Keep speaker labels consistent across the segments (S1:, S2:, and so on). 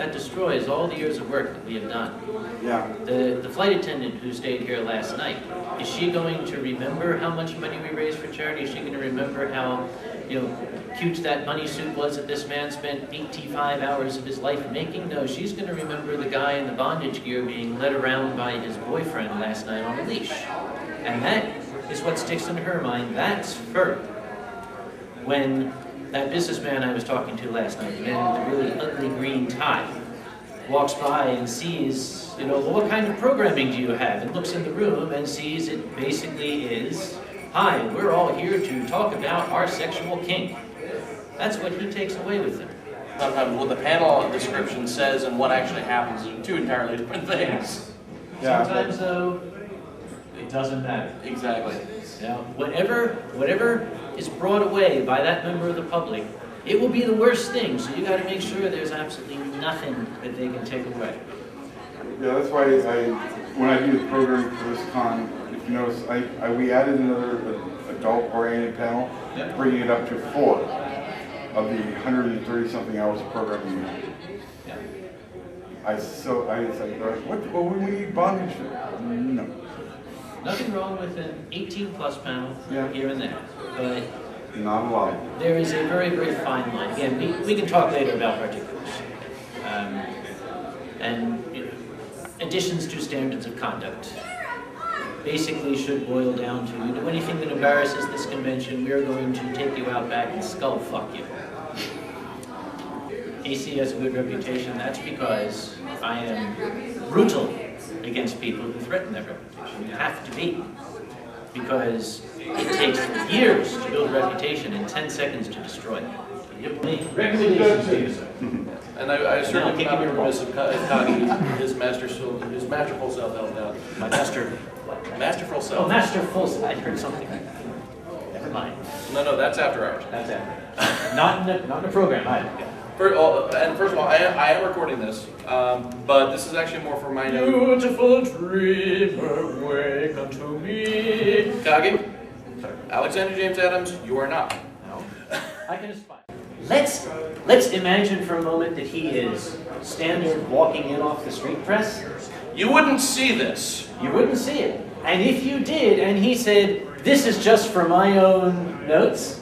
S1: That destroys all the years of work that we have done.
S2: Yeah.
S1: The flight attendant who stayed here last night, is she going to remember how much money we raised for charity? Is she going to remember how, cute that bunny suit was that this man spent 85 hours of his life making? No, she's going to remember the guy in the bondage gear being led around by his boyfriend last night on a leash. And that is what sticks in her mind. That's Furry. When that businessman I was talking to last night, the man with the really ugly green tie, walks by and sees, well, what kind of programming do you have? And looks in the room and sees it basically is, hi, we're all here to talk about our sexual kink. That's what he takes away with him.
S3: Sometimes what the panel description says and what actually happens are two entirely different things.
S2: Yeah.
S1: Sometimes, though, it doesn't matter.
S3: Exactly.
S1: Whatever is brought away by that member of the public, it will be the worst thing. So you got to make sure there's absolutely nothing that they can take away.
S2: Yeah, that's why when I do the program for this con, if you notice, we added another adult-oriented panel, bringing it up to 4 of the 130-something hours of programming.
S1: Yeah.
S2: I said, what we need bondage for? No.
S1: Nothing wrong with an 18-plus panel here and there, but
S2: not a lot.
S1: there is a very, very fine line. Again, we can talk later about particulars. And additions to standards of conduct basically should boil down to, you do anything that embarrasses this convention, we are going to take you out back and skull fuck you. AC has a good reputation. That's because I am brutal against people who threaten that reputation. You have to be. Because it takes years to build a reputation and 10 seconds to destroy it. Recommendations to you, sir.
S3: And I certainly cannot remiss of Kage, his masterful self-help out.
S1: My master.
S3: Masterful self.
S1: Oh, masterful. I heard something like that. Never mind.
S3: No, that's after hours.
S1: That's it. Not in the program either.
S3: And first of all, I am recording this, but this is actually more for my note.
S1: Beautiful dreamer, wake unto me.
S3: Kage, Alexander James Adams, you are not.
S1: No. I can aspire. Let's imagine for a moment that he is standard walking in off the street press.
S3: You wouldn't see this.
S1: You wouldn't see it. And if you did, and he said, this is just for my own notes.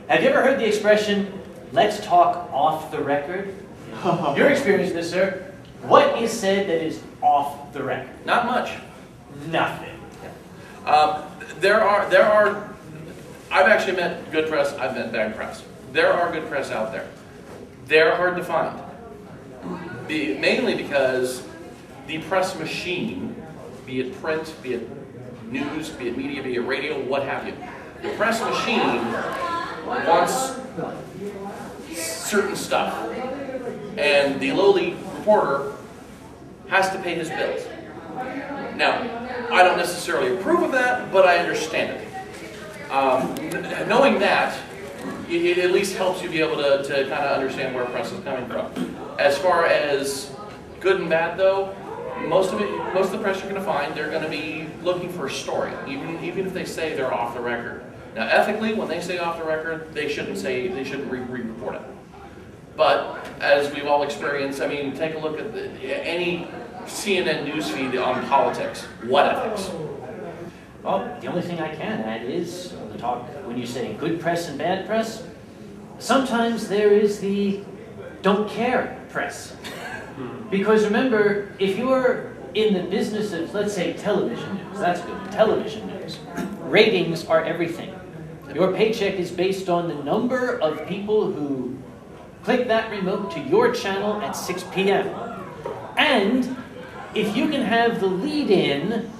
S1: Have you ever heard the expression, let's talk off the record? Your experience with this, sir. What is said that is off the record?
S3: Not much.
S1: Nothing.
S3: There are. I've actually met good press. I've met bad press. There are good press out there. They're hard to find. Mainly because the press machine, be it print, be it news, be it media, be it radio, what have you, the press machine wants certain stuff, and the lowly reporter has to pay his bills. Now, I don't necessarily approve of that, but I understand it. Knowing that, it at least helps you be able to kind of understand where press is coming from. As far as good and bad, though, most of the press you're going to find, they're going to be looking for a story, even if they say they're off the record. Now, ethically, when they say off the record, they shouldn't re-report it. But as we've all experienced, I mean, take a look at any CNN newsfeed on politics. What ethics?
S1: Well, the only thing I can add is the talk when you say good press and bad press. Sometimes there is the don't care press. Because remember, if you're in the business of, let's say, television news, that's good, television news, ratings are everything. Your paycheck is based on the number of people who click that remote to your channel at 6 p.m. And if you can have the lead-in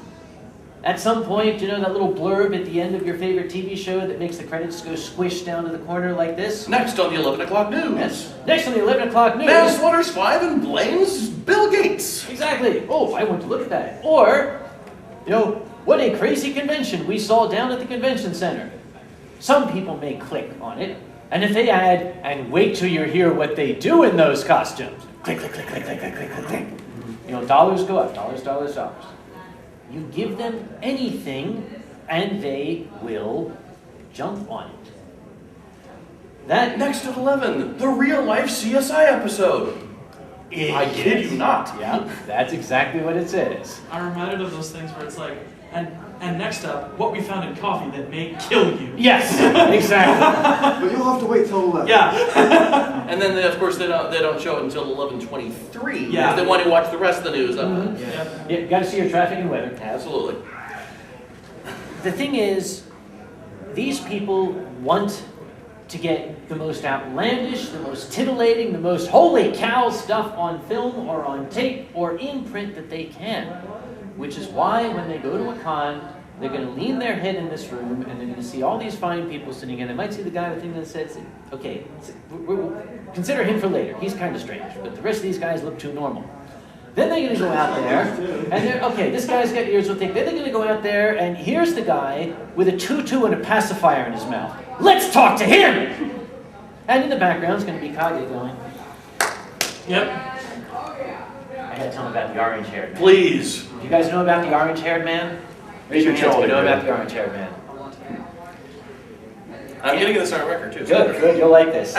S1: at some point, that little blurb at the end of your favorite TV show that makes the credits go squish down to the corner like this.
S3: Next on the 11 o'clock news.
S1: Yes. Next on the 11 o'clock news.
S3: Man slaughters 5 and blames Bill Gates.
S1: Exactly. Oh, I want to look at that. Or, what a crazy convention we saw down at the convention center. Some people may click on it, and if they add, and wait till you hear what they do in those costumes. Click, click, click, click, click, click, click, click, click. Dollars go up. Dollars, dollars, dollars. You give them anything, and they will jump on it. That
S3: Next at 11, the real life CSI episode. I kid you not.
S1: Yeah, that's exactly what it says.
S4: I'm reminded of those things where it's like, and next up, what we found in coffee that may kill you.
S1: Yes, exactly.
S5: But you'll have to wait till 11.
S4: Yeah.
S3: And then, they don't show it until 11:23.
S4: Yeah.
S3: They want to watch the rest of the news.
S1: Yeah, you got to see your traffic and weather.
S3: Absolutely.
S1: The thing is, these people want to get the most outlandish, the most titillating, the most holy cow stuff on film or on tape or in print that they can. Which is why when they go to a con, they're going to lean their head in this room and they're going to see all these fine people sitting in. They might see the guy with the thing that says, okay, we'll consider him for later. He's kind of strange, but the rest of these guys look too normal. Then they're going to go out there, and they're, okay, this guy's got ears, we'll think. Then they're going to go out there, and here's the guy with a tutu and a pacifier in his mouth. Let's talk to him! And in the background is going to be Kage going.
S4: Yep.
S1: I got to tell him about the orange-haired man.
S3: Please.
S1: Do you guys know about the orange-haired man? Raise your hands if you know about the orange-haired man.
S3: I'm getting this on record, too.
S1: Good, you'll like this.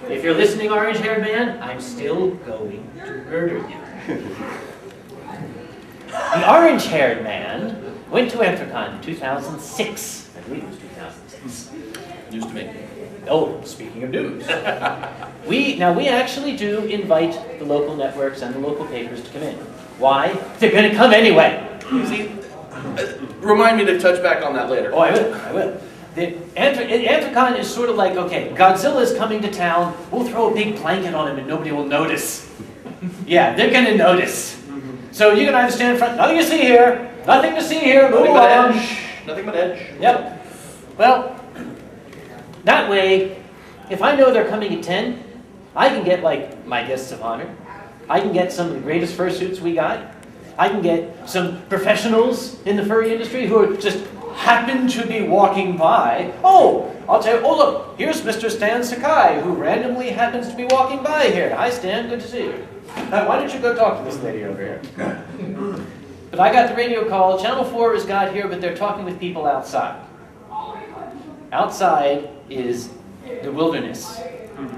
S1: If you're listening, orange-haired man, I'm still going to murder you. The orange-haired man went to AnthroCon in 2006. I believe it was 2006.
S3: News to me.
S1: Oh, speaking of news. We actually do invite the local networks and the local papers to come in. Why? They're going to come anyway.
S3: See, remind me to touch back on that later.
S1: Oh, I will. AnthroCon is sort of like, okay, Godzilla's coming to town, we'll throw a big blanket on him and nobody will notice. Yeah, they're going to notice. So you can either stand in front, nothing to see here, nothing to see here, move along.
S3: Nothing but edge.
S1: Yep. Well, that way, if I know they're coming at 10, I can get like my guests of honor. I can get some of the greatest fursuits we got. I can get some professionals in the furry industry who are just happen to be walking by. Oh, I'll tell you, oh look, here's Mr. Stan Sakai, who randomly happens to be walking by here. Hi Stan, good to see you. Why don't you go talk to this lady over here? But I got the radio call, Channel 4 has got here, but they're talking with people outside. Outside is the wilderness.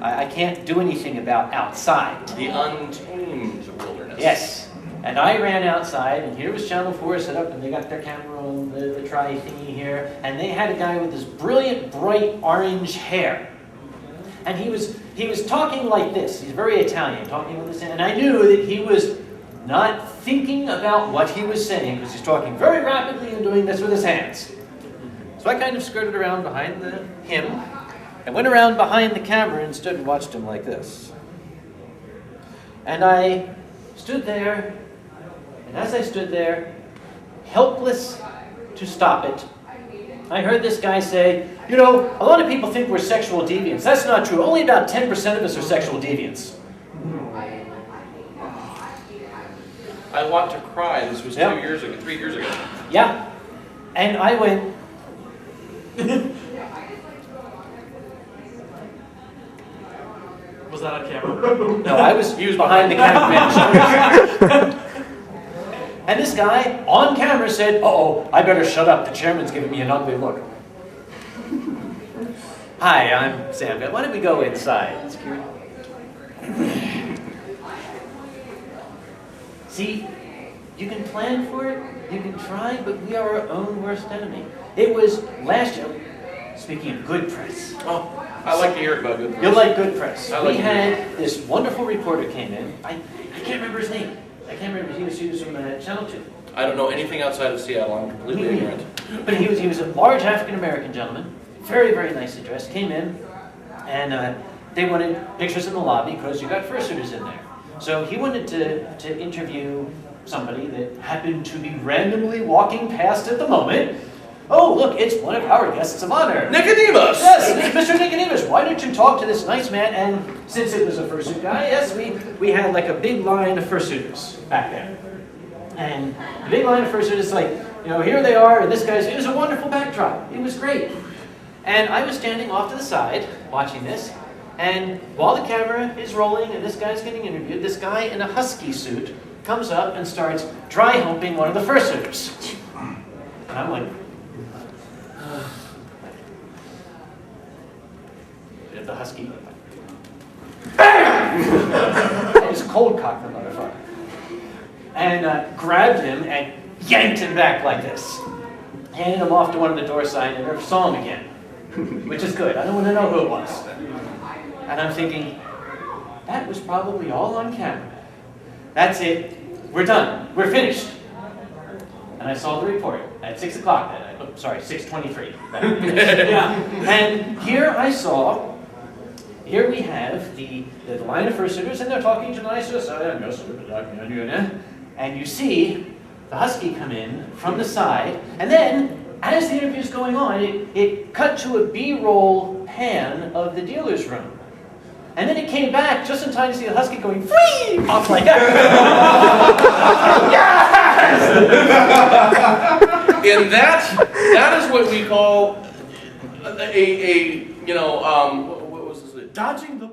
S1: I can't do anything about outside.
S3: The untamed wilderness.
S1: Yes. And I ran outside, and here was Channel 4 set up, and they got their camera on the tri thingy here, and they had a guy with this brilliant, bright orange hair. And he was talking like this. He's very Italian, talking with this, and I knew that he was not thinking about what he was saying, because he's talking very rapidly and doing this with his hands. So I kind of skirted around behind him, and went around behind the camera and stood and watched him like this. And I stood there, and as I stood there, helpless to stop it, I heard this guy say, you know, a lot of people think we're sexual deviants. That's not true. Only about 10% of us are sexual deviants.
S3: I want to cry. This was 3 years ago.
S1: Yeah. And I went,
S4: Was that on camera?
S1: no, he was behind the camera. And this guy, on camera, said, uh-oh, I better shut up. The chairman's giving me an ugly look. Hi, I'm Sam. Why don't we go inside? Security. See, you can plan for it, you can try, but we are our own worst enemy. It was last year, speaking of good press.
S3: Oh, I like to hear about good press.
S1: You'll like good press.
S3: I like
S1: We had this wonderful reporter came in. I can't remember his name. I can't remember. He was from Channel 2.
S3: I don't know anything outside of Seattle. I'm completely ignorant.
S1: But he was a large African-American gentleman, very, very nicely dressed, came in, and they wanted pictures in the lobby because you got fursuiters in there. So he wanted to interview somebody that happened to be randomly walking past at the moment. Oh, look, it's one of our guests of honor.
S3: Nicodemus!
S1: Yes, Mr. Nicodemus, why don't you talk to this nice man? And since it was a fursuit guy, yes, we had like a big line of fursuiters back there. And the big line of fursuiters, like, you know, here they are, and it was a wonderful backdrop. It was great. And I was standing off to the side, watching this, and while the camera is rolling and this guy's getting interviewed, this guy in a husky suit comes up and starts dry humping one of the fursuiters. And I'm like,
S5: husky. BAM! I just cold cocked the motherfucker. And grabbed him and yanked him back like this. Handed him off to one of the door signs and never saw him again. Which is good. I don't want to know who it was. And I'm thinking, that was probably all on camera. That's it. We're done. We're finished. And I saw the report at 6 o'clock that night. Oh, sorry, 6:23.
S4: Yeah.
S5: And here we have the line of fursuiters, and they're talking to the nicest, and you see the husky come in from the side, and then, as the interview's going on, it cut to a B-roll pan of the dealer's room. And then it came back just in time to see the husky going free off like that. Yes!
S3: And that is what we call what was this?
S5: Dodging the